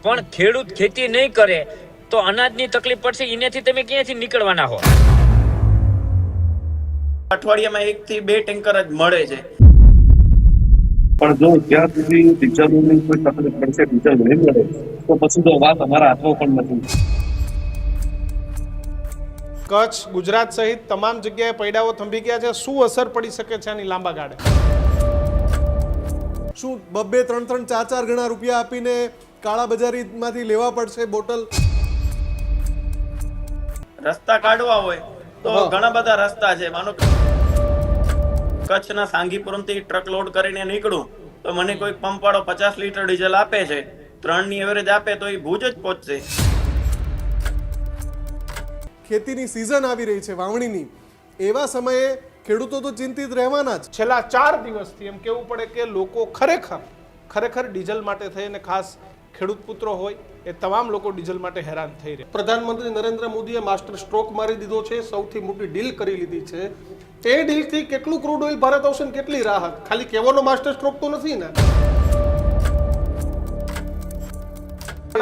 પણ ખેડૂત ખેતી નહીં કરે તો અનાજની તકલીફ પડશે. એનેથી તમે ક્યાંથી નીકળવાના હો? અઠવાડિયામાં 1 થી 2 ટેન્કર જ મળે છે. પણ જો જ્યાં સુધી ડીઝલની કોઈ તકલીફ પડશે, ડીઝલ નહીં મળે તો પછી તો વાત અમારા હાથમાં પણ નથી. કચ્છ, ગુજરાત સહિત તમામ જગ્યાએ પૈડાઓ થંભી ગયા છે. શું અસર પડી શકે છે આની લાંબા ગાળે? શું 2-2, 3-3, 4-4 ગણા રૂપિયા આપીને કાળાબજારીમાંથી લેવા પડશે બોટલ? રસ્તા કાઢવા હોય તો ઘણા બધા રસ્તા છે. માનો કચ્છના સાંગીપુરમથી ટ્રક લોડ કરીને નીકળું તો મને કોઈ પંપ વાળો 50 લીટર ડીઝલ આપે છે, 3 ની એવરેજ આપે તો એ ભુજ જ પહોંચશે. ખેતીની સિઝન આવી રહી છે, વાવણીની. એવા સમયે ખેડૂતો તો ચિંતિત રહેવાના જ. છેલ્લા 4 દિવસથી એમ કેવું પડે કે લોકો ખરેખર ડીઝલ માટે થઈને, ખાસ ખેડૂત પુત્રો હોય એ તમામ લોકો ડીઝલ માટે હેરાન થઈ રહ્યા. પ્રધાનમંત્રી નરેન્દ્ર મોદીએ માસ્ટર સ્ટ્રોક મારી દીધો છે, સૌથી મોટી ડીલ કરી લીધી છે. એ ડીલથી કેટલું ક્રૂડ ઓઇલ ભારત આવશે ને કેટલી રાહત? ખાલી કહેવાનો માસ્ટર સ્ટ્રોક તો નથી ને.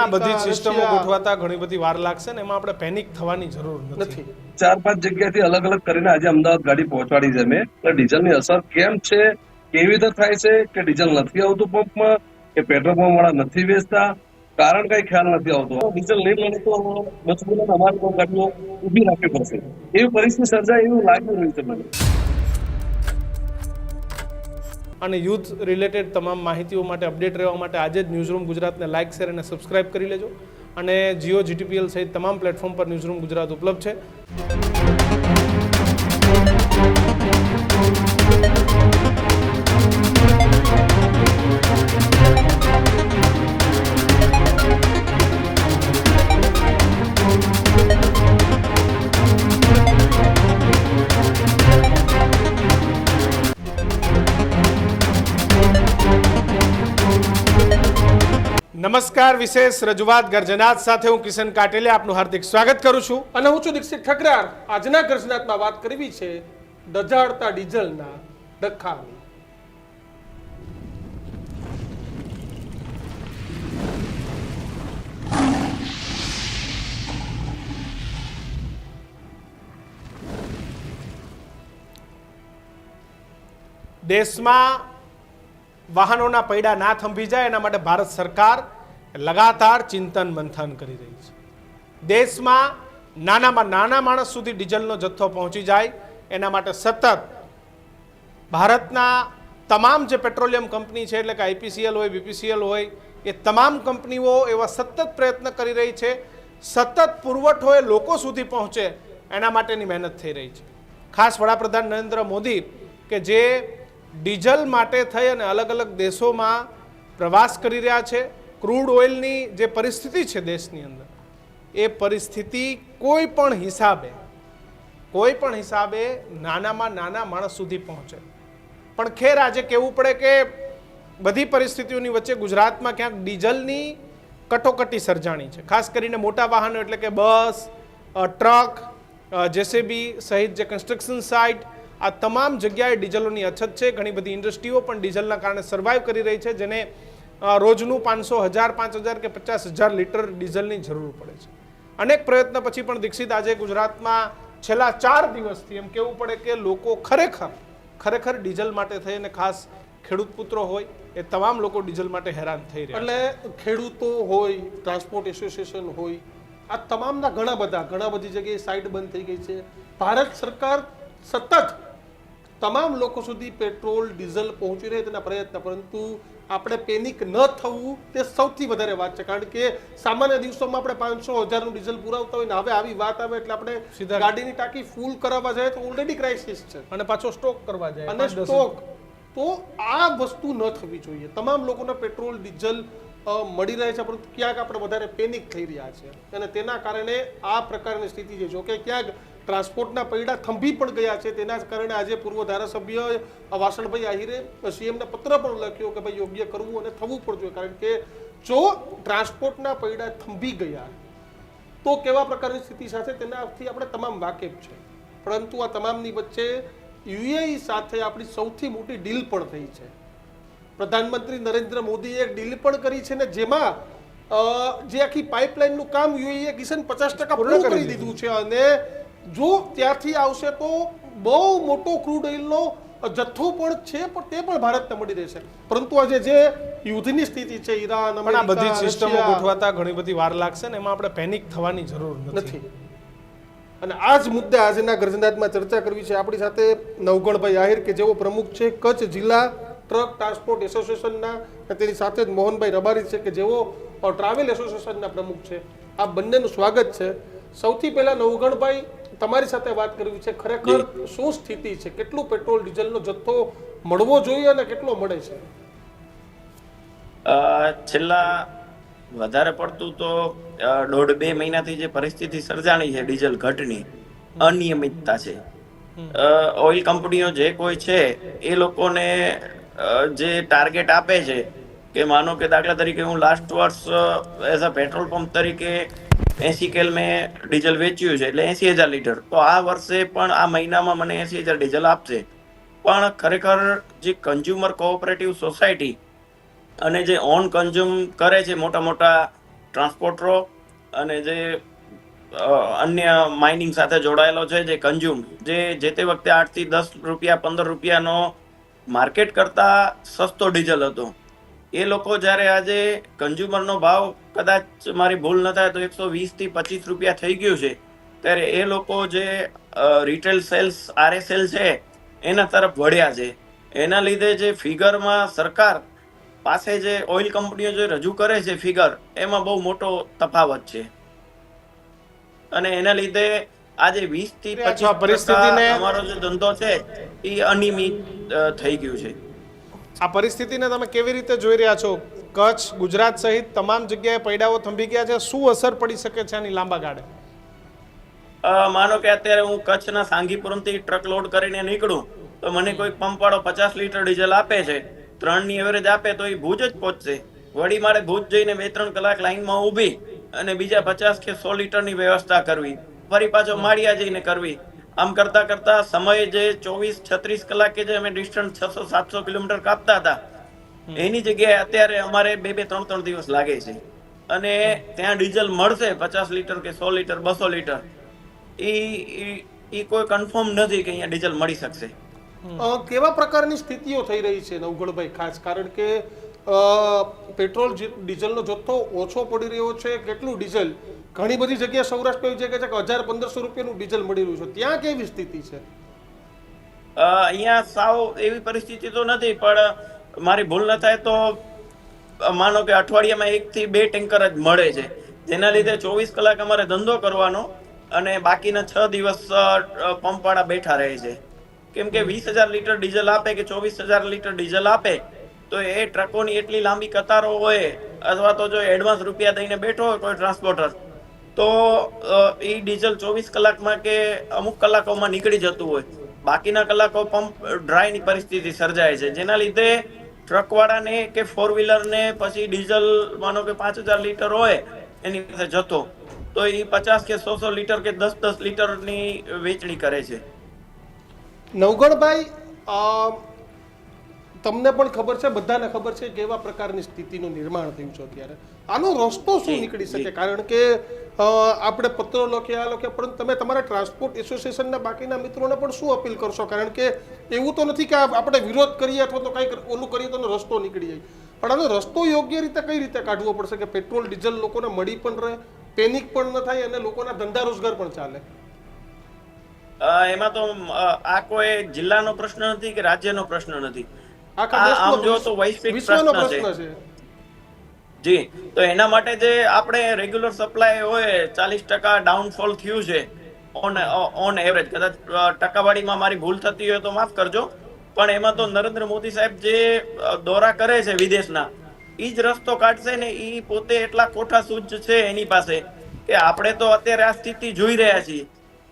આ બધી સિસ્ટમો ગોઠવાતા ઘણી બધી વાર લાગશે ને એમાં આપણે પેનિક થવાની જરૂર નથી. 4-5 જગ્યાથી અલગ અલગ કરીને આજે અમદાવાદ ગાડી પહોંચાડી છે મેં. એટલે ડીઝલની અસર કેમ છે, કેવી રીતે થાય છે, કે ડીઝલ નથી આવતું પંપમાં, કે પેટ્રોલ પંપ વાળા નથી વેચતા, કારણ કઈ ખ્યાલ નથી આવતો. ડીઝલ નહીં મળે તો મજબૂરન અમારી પણ ગાડીઓ ઊભી રાખવી પડશે. એવી પરિસ્થિતિ સર્જાય એવું લાગી રહ્યું છે મને. અને યુથ રિલેટેડ તમામ માહિતીઓ માટે, અપડેટ રહેવા માટે આજે જ ન્યૂઝરૂમ ગુજરાતને લાઇક, શેર અને સબસ્ક્રાઇબ કરી લેજો. અને જીઓ, જીટીપીએલ સહિત તમામ પ્લેટફોર્મ પર ન્યૂઝરૂમ ગુજરાત ઉપલબ્ધ છે. નમસ્કાર. વિશેષ રજૂઆત ગર્જનાત સાથે હું કિશન કાટેલે આપનું હાર્દિક સ્વાગત કરું છું અને હું છું દીક્ષિત ઠકરાર. આજના ગર્જનાતમાં વાત કરવી છે દઝાડતા ડીઝલના ડખ્ખાની. દેશમાં વાહનોના પૈડા ના થંભી જાય એના માટે ભારત સરકાર લગાતાર ચિંતન મંથન કરી રહી છે. દેશમાં નાનામાં નાના માણસ સુધી ડીઝલનો જથ્થો પહોંચી જાય એના માટે સતત ભારતના તમામ જે પેટ્રોલિયમ કંપની છે, એટલે કે આઈપીસીએલ હોય, બીપીસીએલ હોય, એ તમામ કંપનીઓ એવા સતત પ્રયત્ન કરી રહી છે. સતત પુરવઠો એ લોકો સુધી પહોંચે એના માટેની મહેનત થઈ રહી છે. ખાસ વડાપ્રધાન નરેન્દ્ર મોદી કે જે ડીઝલ માટે થઈ અને અલગ અલગ દેશોમાં પ્રવાસ કરી રહ્યા છે. ક્રૂડ ઓઇલની જે પરિસ્થિતિ છે દેશની અંદર, એ પરિસ્થિતિ કોઈ પણ હિસાબે નાનામાં નાના માણસ સુધી પહોંચે. પણ ખેર આજે કહેવું પડે કે બધી પરિસ્થિતિઓની વચ્ચે ગુજરાતમાં ક્યાંક ડીઝલની કટોકટી સર્જાણી છે. ખાસ કરીને મોટા વાહનો એટલે કે બસ, ટ્રક, જેસીબી સહિત જે કન્સ્ટ્રક્શન સાઇટ, આ તમામ જગ્યાએ ડીઝલોની અછત છે. ઘણી બધી ઇન્ડસ્ટ્રીઓ પણ ડીઝલના કારણે સર્વાઈવ કરી રહી છે, જેને રોજનું 500, 1000, 5000 કે 50000 લીટર ડીઝલની જરૂર પડે છે. અનેક પ્રયત્ન પછી પણ દીક્ષિત આજે ગુજરાતમાં છેલ્લા 4 દિવસથી એમ કહેવું પડે કે લોકો ખરેખર ડીઝલ માટે થઈ અને ખાસ ખેડૂત પુત્રો હોય એ તમામ લોકો ડીઝલ માટે હેરાન થઈ રહ્યા. એટલે ખેડૂતો હોય, ટ્રાન્સપોર્ટ એસોસિએશન હોય, આ તમામના ઘણા બધી જગ્યાએ સાઇટ બંધ થઈ ગઈ છે. ભારત સરકાર સતત તમામ લોકો સુધી પેટ્રોલ, ડીઝલ પહોંચી રહે તેના પ્રયત્ન, પરંતુ આપણે પેનિક ન થવું તે સૌથી વધારે વાત છે. કારણ કે સામાન્ય દિવસોમાં આપણે 500-1000નું ડીઝલ પુરાવતા હોય ને હવે આવી વાત આવે એટલે આપણે સીધા ગાડીની ટાંકી ફૂલ કરાવવા જાય તો ઓલરેડી ક્રાઇસિસ છે અને પાછો સ્ટોક કરવા જાય અને સ્ટોક. તો આ વસ્તુ ન થવી જોઈએ. તમામ લોકોને પેટ્રોલ, ડીઝલ મળી રહે છે, પરંતુ ક્યાંક આપણે વધારે પેનિક થઈ રહ્યા છે અને તેના કારણે આ પ્રકારની સ્થિતિ છે. જો કે ક્યાંક ટ્રાન્સપોર્ટના પૈડા થંભી પણ ગયા છે. તેના કારણે આજે પૂર્વ ધારાસભ્ય વાસણભાઈ આહિરે સીએમને પત્ર પણ લખ્યો કે ભાઈ યોગ્ય કરવું અને થવું પણ જોઈએ. કારણ કે જો ટ્રાન્સપોર્ટના પૈડા થંભી ગયા તો કેવા પ્રકારની સ્થિતિ સાથે તેનાથી આપણે તમામ વાકેફ છે. પરંતુ આ તમામની વચ્ચે યુએઈ સાથે આપણી સૌથી મોટી ડીલ પણ થઈ છે. પ્રધાનમંત્રી નરેન્દ્ર મોદીએ એક ડીલ પણ કરી છે ને જેમાં જે આખી પાઇપલાઇનનું કામ યુએઈએ કિશન 50% પૂરું કરી દીધું છે અને જો ત્યાંથી આવશે તો બહુ મોટો ક્રૂડ ઓઇલનો જથ્થો પણ છે, પણ તે પણ ભારતને મળી રહેશે. પરંતુ આજે જે યુદ્ધની સ્થિતિ છે ઈરાન, પણ આ બધી અમેરિકા, સિસ્ટમો રશિયા, ગોઠવાતા ઘણી બધી વાર લાગશે ને એમાં આપણે પેનિક થવાની જરૂર નથી. નથી. અને આ જ મુદ્દે આજના ગર્જનાદમાં ચર્ચા કરવી છે. આપણી સાથે નવગણભાઈ આહિર કે જેઓ પ્રમુખ છે કચ્છ જિલ્લા ટ્રક ટ્રાન્સપોર્ટ એસોસિએશનના, અને તેની સાથે જ મોહનભાઈ રબારી છે કે જેઓ ટ્રાવેલ એસોસિએશનના પ્રમુખ છે. આ બંનેનું સ્વાગત છે. સૌથી પહેલા નવગણભાઈ, તમારી સાથે વાત કરવી છે. ખરેખર શું સ્થિતિ છે? કેટલું પેટ્રોલ ડીઝલનો જથ્થો મળવો જોઈએ અને કેટલો મળે છે? છેલ્લા વધારે પડતું તો 1.5-2 મહિનાથી જે પરિસ્થિતિ સર્જાણી છે ડીઝલ ઘટની, અનિયમિતતા છે. ઓઇલ કંપનીઓ જે કોઈ છે એ લોકોને જે ટાર્ગેટ આપે છે કે માનો કે દાખલા તરીકે હું લાસ્ટ વર્ષ એઝ અ પેટ્રોલ પંપ તરીકે 80 કેલ મેં ડીઝલ વેચ્યું છે, એટલે 80,000 લીટર. તો આ વર્ષે પણ આ મહિનામાં મને 80,000 ડીઝલ આપશે. પણ ખરેખર જે કન્ઝ્યુમર કોઓપરેટિવ સોસાયટી અને જે ઓન કન્ઝ્યુમ કરે છે મોટા મોટા ટ્રાન્સપોર્ટરો અને જે અન્ય માઇનિંગ સાથે જોડાયેલો છે, જે કન્ઝ્યુમ જે તે વખતે 8 થી 10 રૂપિયા 15 રૂપિયાનો માર્કેટ કરતા સસ્તો ડીઝલ હતો, એ લોકો જ્યારે આજે કન્ઝ્યુમરનો ભાવ કદાચ મારી ભૂલ ન થાય તો 120 થી 25 રૂપિયા થઈ ગયું છે, ત્યારે એ લોકો જે રિટેલ સેલ્સ RSL છે એના તરફ વળ્યા છે. એના લીધે જે ફિગરમાં સરકાર પાસે જે ઓઇલ કંપનીઓ જે રજૂ કરે છે ફિગર, એમાં બહુ મોટો તફાવત છે. અને એના લીધે આજે 20 થી 25% અમારો જે ધંધો છે એ અનિયમિત થઈ ગયું છે. આ પરિસ્થિતિને તમે કેવી રીતે જોઈ રહ્યા છો? કચ્છ, ગુજરાત સહિત તમામ જગ્યાએ પૈડાઓ થંભી ગયા છે. શું અસર પડી શકે છે આની લાંબા ગાળે? માનો કે અત્યારે હું કચ્છના સાંગીપુરમથી ટ્રક લોડ કરીને નીકળું તો મને કોઈ પંપવાળો 50 લીટર ડીઝલ આપે છે, 3 ની એવરેજ આપે તો એ ભુજ જ પહોંચશે. વળી મારે ભુજ જઈને 2-3 કલાક લાઈનમાં ઊભી અને બીજા 50 કે 100 લીટરની વ્યવસ્થા કરવી, ફરી પાછો માળિયા જઈને કરવી. આમ કરતા કરતા સમય જે 24-36 કલાકે જે અમે ડિસ્ટન્સ 600-700 કિલોમીટર કાપતા હતા એની જગ્યાએ અત્યારે અમારે 2-3 દિવસ લાગે છે. અને ત્યાં ડીઝલ મળશે 50 લીટર કે 100 લીટર 200 લીટર, એ કોઈ કન્ફર્મ નથી કે અહીંયા ડીઝલ મળી શકશે. કેવા પ્રકારની સ્થિતિઓ થઈ રહી છે નવગણભાઈ? ખાસ કારણ કે પેટ્રોલ ડીઝલનો જથ્થો ઓછો પડી રહ્યો છે. કેટલું ડીઝલ ઘણી બધી જગ્યાએ સૌરાષ્ટ્ર એવી જગ્યા છે કે 1000-1500 રૂપિયાનું ડીઝલ મળી રહ્યું છે, ત્યાં કેવી સ્થિતિ છે? અહીંયા સાવ એવી પરિસ્થિતિ તો નથી, પણ મારી ભૂલ ન થાય તો માનો કે અઠવાડિયામાં 1 થી 2 ટેન્કર જ મળે છે, જેના લીધે 24 કલાક અમારે ધંધો કરવાનો અને બાકીના 6 દિવસ પંપવાળા બેઠા રહે છે. કેમ કે 20,000 લીટર ડીઝલ આપે કે 24,000 લીટર ડીઝલ આપે તો એ ટ્રકોની એટલી લાંબી કતારો હોય, અથવા તો જો એડવાન્સ રૂપિયા દઈને બેઠો હોય કોઈ ટ્રાન્સપોર્ટર તો એ ડીઝલ 24 કલાકમાં કે અમુક કલાકોમાં નીકળી જતું હોય, બાકીના કલાકો પંપ ડ્રાયની પરિસ્થિતિ સર્જાય છે. જેના લીધે ટ્રકવાળાને કે 4-વ્હીલરને પછી ડીઝલ માનો કે 5,000 લીટર હોય એની પાસે જતો તો એ 50 કે 100 લીટર કે 10 લીટરની વેચણી કરે છે. નવગણભાઈ, તમને પણ ખબર છે, બધાને ખબર છે કેવા પ્રકારની સ્થિતિનું નિર્માણ થયું છે અત્યારે. આનો રસ્તો શું નીકળી શકે? કારણ કે આપણે પત્રો લખ્યા, પરંતુ તમે તમારા ટ્રાન્સપોર્ટ એસોસિએશનના બાકીના મિત્રોને પણ શું અપીલ કરશો? કારણ કે એવું તો નથી કે આપણે વિરોધ કરીએ અથવા તો કંઈક ઓલું કરીએ તો રસ્તો નીકળી જાય, પણ આનો રસ્તો યોગ્ય રીતે કઈ રીતે કાઢવો પડશે કે પેટ્રોલ ડીઝલ લોકોને મળી પણ રહે, પેનિક પણ ન થાય અને લોકોના ધંધા રોજગાર પણ ચાલે? એમાં તો આ કોઈ જિલ્લાનો પ્રશ્ન નથી કે રાજ્યનો પ્રશ્ન નથી, આખા આમ જો તો વૈશ્વિક પ્રશ્ન છે. જી, તો એના માટે જે આપણે રેગ્યુલર સપ્લાય હોય 40% ડાઉનફોલ થયું છે ઓન એવરેજ. કદાચ ટકાવારીમાં મારી ભૂલ થતી હોય તો માફ કરજો, પણ એમાં તો નરેન્દ્ર મોદી સાહેબ જે દોરા કરે છે વિદેશના, એ જ રસ્તો કાઢશે ને. એ પોતે એટલા કોઠા સૂઝ છે એની પાસે કે આપણે તો અત્યારે આ સ્થિતિ જોઈ રહ્યા છીએ.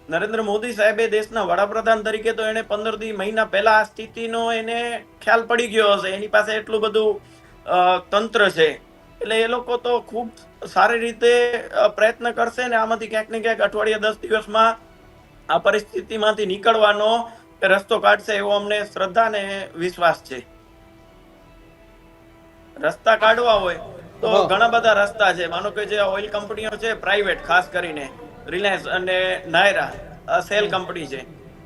નરેન્દ્ર મોદી સાહેબે દેશના વડાપ્રધાન તરીકે તો એને 15 મહિના પહેલા આ સ્થિતિનો એને ખ્યાલ પડી ગયો હશે. એની પાસે એટલું બધું તંત્ર છે, એટલે એ લોકો તો ખૂબ સારી રીતે પ્રયત્ન કરશે ને આમાંથી ક્યાંક ને ક્યાંક અઠવાડિયા 10 દિવસમાં આ પરિસ્થિતિમાંથી નીકળવાનો રસ્તો કાઢશે એવો અમને શ્રદ્ધા ને વિશ્વાસ છે. રસ્તા કાઢવા હોય તો ઘણા બધા રસ્તા છે. માનો કે જે ઓઇલ કંપનીઓ છે પ્રાઇવેટ, ખાસ કરીને રિલાયન્સ અને નાયરા સેલ કંપની છે,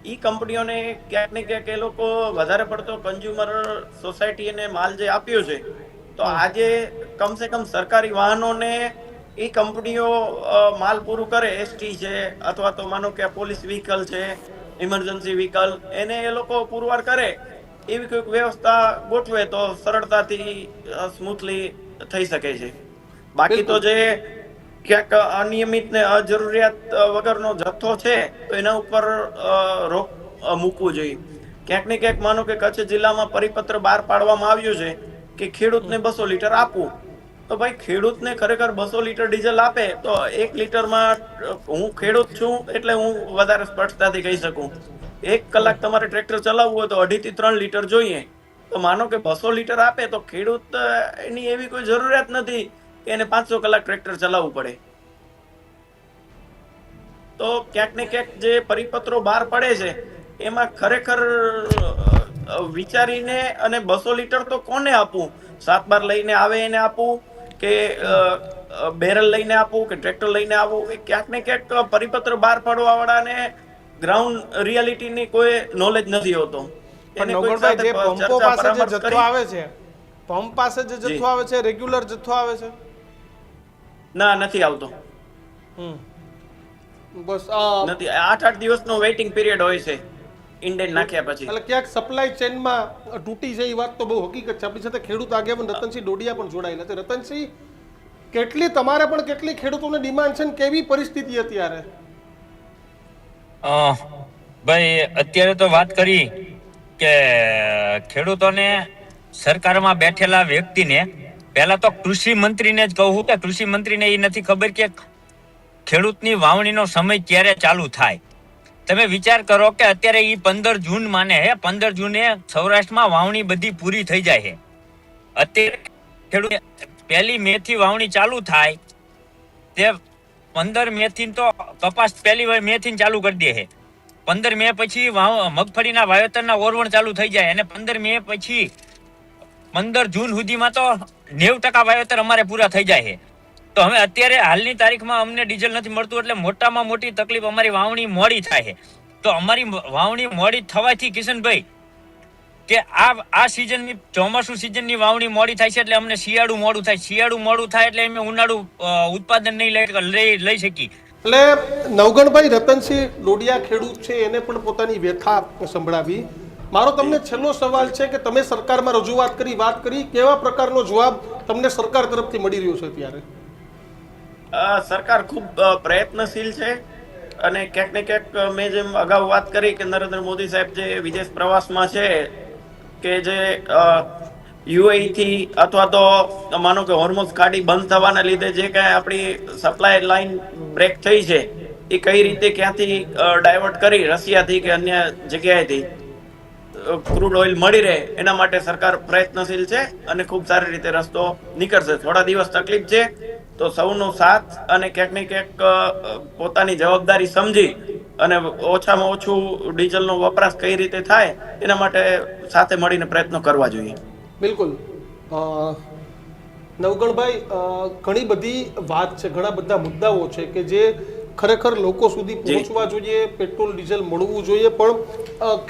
ઈ કંપનીઓને ક્યાંક ને ક્યાંક એ લોકો વધારે પડતો કન્ઝ્યુમર સોસાયટીને માલ જે આપ્યો છે, તો આજે કમસે કમ સરકારી વાહનોને એ કંપનીઓ માલ પૂરું કરે, એસટી છે અથવા તો માનો કે પોલીસ વ્હીકલ છે, ઇમરજન્સી વ્હીકલ, એને એ લોકો પુરવાર કરે એવી કોઈક વ્યવસ્થા ગોઠવે તો સરળતાથી સ્મૂથલી થઈ શકે છે. બાકી તો જે ક્યાંક અનિયમિત ને અજરૂરિયાત વગરનો જથ્થો છે તો એના ઉપર રોક મૂકવું જોઈએ. ક્યાંક ને ક્યાંક માનો કે કચ્છ જિલ્લામાં પરિપત્ર બહાર પાડવામાં આવ્યું છે કે ખેડૂતને 200 લીટર આપવું, તો ભાઈ ખેડૂતને ખરેખર 200 લીટર ડીઝલ આપે તો 1 લીટરમાં, હું ખેડૂત છું એટલે હું વધારે સ્પષ્ટતાથી કહી શકું, 1 કલાક તમારે ટ્રેક્ટર ચલાવવું હોય તો 2.5 થી 3 લીટર જોઈએ. તો માનો કે 200 લીટર આપે તો ખેડૂત એની એવી કોઈ જરૂરિયાત નથી કે એને 500 કલાક ટ્રેક્ટર ચલાવવું પડે. તો ક્યાંક ને ક્યાંક જે પરિપત્રો બહાર પડે છે એમાં ખરેખર વિચારીને, અને 200 લીટર તો કોને આપવું, 7 બાર લઈને આવે એને આપવું કે બેરલ લઈને આપવું કે ટ્રેક્ટર લઈને આવવું, એ ક્યાંક ને ક્યાંક પરિપત્ર બહાર પાડવા વાળાને ગ્રાઉન્ડ રિયાલિટીની કોઈ નોલેજ નથી હોતો. પણ નવગણભાઈ, જે પંપો પાસે જે જથ્થો આવે છે, પંપ પાસે જે જથ્થો આવે છે, રેગ્યુલર જથ્થો આવે છે? ના, નથી આવતો. બસ નથી. 8 દિવસનો વેઇટિંગ પીરિયડ હોય છે ઇન્ડેન નાખ્યા પછી. એટલે ક્યાંક સપ્લાય ચેનમાં તૂટી છે, એ વાત તો બહુ હકીકત છે. આપણી સાથે ખેડૂત આગેવાન રતનસિંહ ડોડિયા પણ જોડાયેલા છે. રતનસિંહ, કેટલી તમારે પણ કેટલી ખેડૂતોને ડિમાન્ડ છે ને કેવી પરિસ્થિતિ અત્યારે? ભાઈ, અત્યારે તો વાત કરી કે ખેડૂતોને, સરકારમાં બેઠેલા વ્યક્તિને, પહેલા તો કૃષિ મંત્રીને જ કહું કે કૃષિ મંત્રીને એ નથી ખબર કે ખેડૂતની વાવણીનો સમય ક્યારે ચાલુ થાય. તમે વિચાર કરો કે અત્યારે એ 15 જૂન માને હે, 15 જૂને સૌરાષ્ટ્રમાં વાવણી બધી પૂરી થઈ જાય છે. અત્યારે ખેડૂત 1 મે થી વાવણી ચાલુ થાય, તે 15 મે થી તો કપાસ 1 મે થી ચાલુ કરી દે છે. 15 મે પછી મગફળીના વાવેતરના ઓરવણ ચાલુ થઈ જાય, અને 15 મે પછી 15 જૂન સુધીમાં તો 90% વાવેતર અમારે પૂરા થઈ જાય છે. તો હવે અત્યારે હાલની તારીખમાં અમને ડીઝલ નથી મળતું, એટલે મોટામાં મોટી તકલીફ અમારી વાવણી મોડી થાય છે. તો અમારી વાવણી મોડી થવાથી કિશનભાઈ, કે આ સિઝનની, ચોમાસુ સિઝનની વાવણી મોડી થાય છે એટલે અમને શિયાળુ મોડું થાય, શિયાળુ મોડું થાય એટલે અમે ઉનાળુ ઉત્પાદન નહીં લઈ શકીએ. એટલે નવગણભાઈ, રતનસિંહ ડોડિયા ખેડૂત છે, એને પણ પોતાની વ્યથા સંભળાવી. મારો તમને છેલ્લો સવાલ છે કે તમે સરકારમાં રજૂઆત કરી, વાત કરી, કેવા પ્રકારનો જવાબ તમને સરકાર તરફથી મળી રહ્યો છે અત્યારે? સરકાર ખૂબ પ્રયત્નશીલ છે, અને ક્યાંક ને ક્યાંક મેં જેમ અગાઉ વાત કરી કે નરેન્દ્ર મોદી સાહેબ જે વિદેશ પ્રવાસમાં છે, કે જે યુએઈ થી અથવા તો માનો કે હોર્મોઝ ખાડી બંધ થવાના લીધે જે કાંઈ આપણી સપ્લાય લાઈન બ્રેક થઈ છે, એ કઈ રીતે ક્યાંથી ડાયવર્ટ કરી, રશિયાથી કે અન્ય જગ્યાએથી ક્રૂડ ઓઇલ મળી રહે, એના માટે સરકાર પ્રયત્નશીલ છે અને ખૂબ સારી રીતે રસ્તો નીકળશે. થોડા દિવસ તકલીફ છે, તો સૌનો સાથ અને ક્યાંક ને ક્યાંક પોતાની જવાબદારી સમજી અને ઓછામાં ઓછું ડીઝલનો વપરાશ કઈ રીતે થાય એના માટે સાથે મળીને પ્રયત્નો કરવા જોઈએ. બિલકુલ. નવગણભાઈ, ઘણી બધી વાત છે, ઘણા બધા મુદ્દાઓ છે કે જે ખરેખર લોકો સુધી પહોંચવા જોઈએ, પેટ્રોલ ડીઝલ મળવું જોઈએ, પણ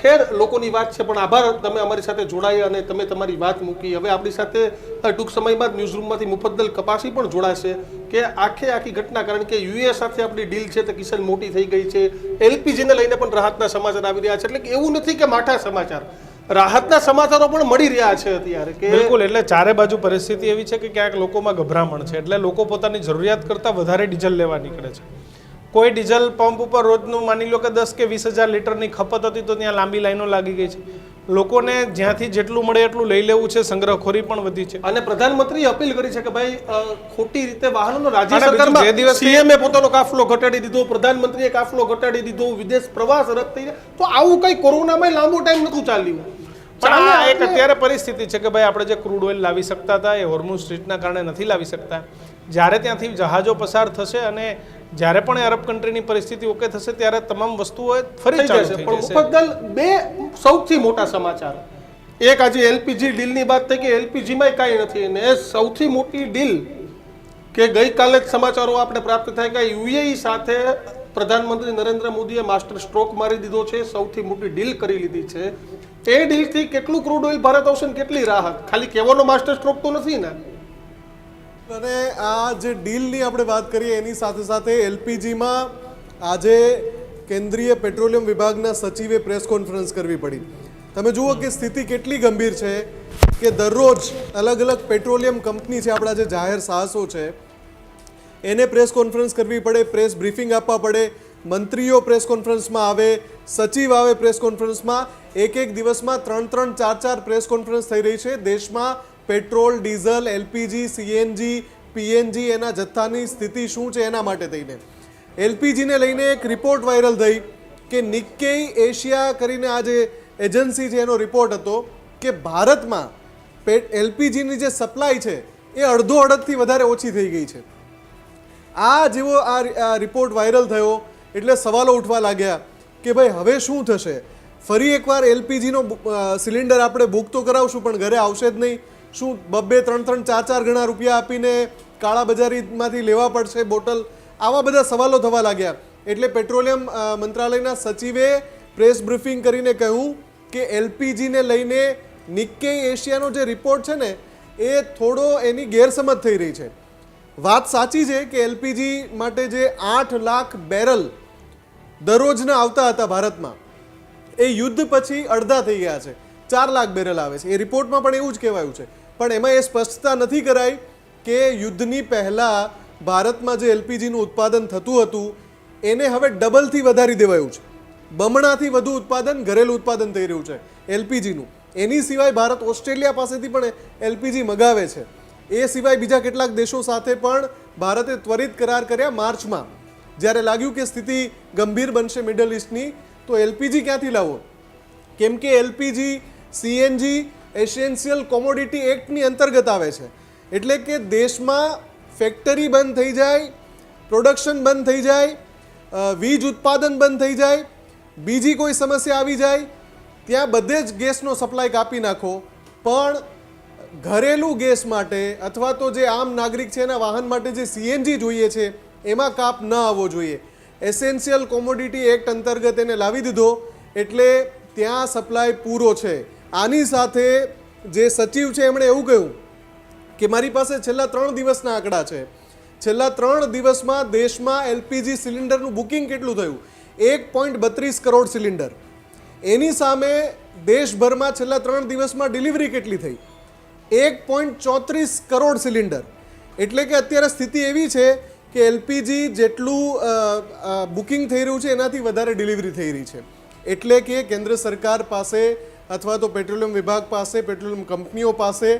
ખેર લોકોની વાત છે. પણ આભાર, તમે અમારી સાથે જોડાયા અને તમે તમારી વાત મૂકી. હવે આપણી સાથે ટૂંક સમયમાં જ ન્યૂઝરૂમમાંથી મુફદ્દલ કપાસી પણ જોડાશે કે આખી ઘટના, કારણ કે યુએ સાથે આપણી ડીલ છે તે કિશન મોટી થઈ ગઈ છે. એલપીજીને લઈને પણ રાહતના સમાચાર આવી રહ્યા છે. એટલે કે એવું નથી કે માઠા સમાચાર, રાહતના સમાચારો પણ મળી રહ્યા છે અત્યારે. કે બિલકુલ, એટલે ચારે બાજુ પરિસ્થિતિ એવી છે કે ક્યાંક લોકોમાં ગભરામણ છે, એટલે લોકો પોતાની જરૂરિયાત કરતાં વધારે ડીઝલ લેવા નીકળે છે. કોઈ ડીઝલ પંપ ઉપર રોજનું માની લો કે 10 કે 20,000 લીટરની ખપત હતી તો ત્યાં લાંબી લાઈનો લાગી ગઈ છે. લોકોને જ્યાંથી જેટલું મળે એટલું લઈ લેવું છે, સંગ્રહખોરી પણ વધી છે. અને પ્રધાનમંત્રીએ અપીલ કરી છે કે ભાઈ ખોટી રીતે વાહનોનો, રાજ્ય સરકારમાં સીએમએ પોતાનો કાફલો ઘટાડી દીધો, પ્રધાનમંત્રીએ કાફલો ઘટાડી દીધો, વિદેશ પ્રવાસ રદ થઈ જાય. તો આવું કઈ કોરોનામાં લાંબો ટાઈમ નતું ચાલ્યું. પણ આ એક અત્યારે પરિસ્થિતિ છે કે ભાઈ આપણે જે ક્રૂડ ઓઇલ લાવી શકતા હતા એ હોર્મુઝ સ્ટ્રીટના કારણે નથી લાવી શકતા. જ્યારે ત્યાંથી જહાજો પસાર થશે અને જ્યારે પણ અરબ કન્ટ્રીની પરિસ્થિતિ ઓકે થશે ત્યારે તમામ વસ્તુઓ ફરી ચાલુ થઈ જશે. પણ મુફદ્દલ બે સૌથી મોટા સમાચાર એક આજે એલપીજી ડીલની વાત થઈ કે એલપીજીમાં કાંઈ નથી અને એ સૌથી મોટી ડીલ કે ગઈકાલે જ સમાચારો આપણે પ્રાપ્ત થાય કે યુએઈ સાથે પ્રધાનમંત્રી નરેન્દ્ર મોદીએ માસ્ટર સ્ટ્રોક મારી દીધો છે, સૌથી મોટી ડીલ કરી લીધી છે. એ ડીલથી કેટલું ક્રૂડ ઓઇલ ભારત આવશે ને કેટલી રાહત? ખાલી કહેવાનો માસ્ટર સ્ટ્રોક તો નથી ને. અને આ જે ડીલની આપણે વાત કરીએ એની સાથે સાથે એલપીજીમાં આજે કેન્દ્રીય પેટ્રોલિયમ વિભાગના સચિવે પ્રેસ કોન્ફરન્સ કરવી પડી. તમે જુઓ કે સ્થિતિ કેટલી ગંભીર છે કે દરરોજ અલગ અલગ પેટ્રોલિયમ કંપની છે, આપણા જે જાહેર સાહસો છે, એને પ્રેસ કોન્ફરન્સ કરવી પડે, પ્રેસ બ્રીફિંગ આપવા પડે, મંત્રીઓ પ્રેસ કોન્ફરન્સમાં આવે, સચિવ આવે પ્રેસ કોન્ફરન્સમાં. એક દિવસમાં 3-4 પ્રેસ કોન્ફરન્સ થઈ રહી છે. દેશમાં petrol, diesel, LPG, CNG, PNG એના જથ્થાની સ્થિતિ શું છે એના માટે થઈને એલપીજીને લઈને એક રિપોર્ટ વાયરલ થઈ કે નિક્કેઈ એશિયા કરીને આ જે એજન્સી છે એનો રિપોર્ટ હતો કે ભારતમાં એલપીજીની જે સપ્લાય છે એ અડધથી વધારે ઓછી થઈ ગઈ છે. આ જેવો આ રિપોર્ટ વાયરલ થયો એટલે સવાલો ઉઠવા લાગ્યા કે ભાઈ હવે શું થશે? ફરી એકવાર એલપીજીનો સિલિન્ડર આપણે બુક તો કરાવશું પણ ઘરે આવશે જ નહીં. શું 2-3 4 ગણા રૂપિયા આપીને કાળાબજારીમાંથી લેવા પડશે બોટલ? આવા બધા સવાલો થવા લાગ્યા. એટલે પેટ્રોલિયમ મંત્રાલયના સચિવે પ્રેસ બ્રીફિંગ કરીને કહ્યું કે એલપીજીને લઈને નિક્કેઈ એશિયાનો જે રિપોર્ટ છે ને એ થોડો એની ગેરસમજ થઈ રહી છે. વાત સાચી છે કે એલપીજી માટે જે 8 લાખ બેરલ દરરોજના આવતા હતા ભારતમાં, એ યુદ્ધ પછી અડધા થઈ ગયા છે, 4 લાખ બેરલ આવે છે. એ રિપોર્ટમાં પણ એવું જ કહેવાયું છે. પણ એમાં એ સ્પષ્ટતા નથી કરાઈ કે યુદ્ધની પહેલાં ભારતમાં જે એલપીજીનું ઉત્પાદન થતું હતું એને હવે ડબલથી વધારી દેવાયું છે. બમણાથી વધુ ઉત્પાદન ઘરેલું ઉત્પાદન થઈ રહ્યું છે એલપીજીનું. એની સિવાય ભારત ઓસ્ટ્રેલિયા પાસેથી પણ એલપીજી મગાવે છે. એ સિવાય બીજા કેટલાક દેશો સાથે પણ ભારતે ત્વરિત કરાર કર્યા માર્ચમાં. જ્યારે લાગ્યું કે સ્થિતિ ગંભીર બનશે મિડલ ઇસ્ટની, તો એલપીજી ક્યાંથી લાવો? કેમ કે એલપીજી સીએનજી એસેન્શિયલ કોમોડિટી એક્ટની અંતર્ગત આવે છે. એટલે કે દેશમાં ફેક્ટરી બંધ થઈ જાય, પ્રોડક્શન બંધ થઈ જાય, વીજ ઉત્પાદન બંધ થઈ જાય, બીજી કોઈ સમસ્યા આવી જાય, ત્યાં બધે જ ગેસનો સપ્લાય કાપી નાખો. પણ ઘરેલું ગેસ માટે અથવા તો જે આમ નાગરિક છે એના વાહન માટે જે સીએનજી જોઈએ છે એમાં કાપ ન આવવો જોઈએ. એસેન્શિયલ કોમોડિટી એક્ટ અંતર્ગત એને લાવી દીધો એટલે ત્યાં સપ્લાય પૂરો છે. આની સાથે જે સચિવ છે એમણે એવું કહ્યું કે મારી પાસે છેલ્લા 3 દિવસના આંકડા છે. છેલ્લા 3 દિવસમાં દેશમાં એલપીજી સિલિન્ડરનું બુકિંગ કેટલું થયું? 1.32 કરોડ સિલિન્ડર. એની સામે દેશભરમાં છેલ્લા 3 દિવસમાં ડિલિવરી કેટલી થઈ? 1.34 કરોડ સિલિન્ડર. એટલે કે અત્યારે સ્થિતિ એવી છે કે એલપીજી જેટલું બુકિંગ થઈ રહ્યું છે એનાથી વધારે ડિલિવરી થઈ રહી છે. એટલે કે કેન્દ્ર સરકાર પાસે અથવા તો પેટ્રોલિયમ વિભાગ પાસે, પેટ્રોલિયમ કંપનીઓ પાસે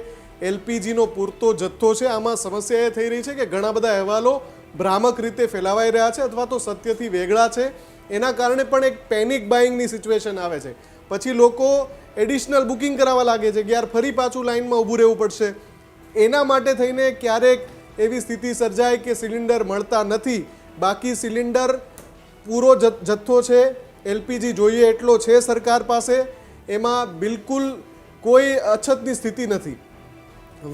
એલપીજીનો પૂરતો જથ્થો છે. આમાં સમસ્યા એ થઈ રહી છે કે ઘણા બધા અહેવાલો ભ્રામક રીતે ફેલાવાઈ રહ્યા છે અથવા તો સત્યથી વેગળા છે. એના કારણે પણ એક પેનિક બાઇંગની સિચ્યુએશન આવે છે. પછી લોકો એડિશનલ બુકિંગ કરાવવા લાગે છે કે યાર ફરી પાછું લાઇનમાં ઊભું રહેવું પડશે. એના માટે થઈને ક્યારેક એવી સ્થિતિ સર્જાય કે સિલિન્ડર મળતા નથી. બાકી સિલિન્ડર પૂરો જથ્થો છે, એલપીજી જોઈએ એટલો છે સરકાર પાસે, એમાં બિલકુલ કોઈ અછતની સ્થિતિ નથી.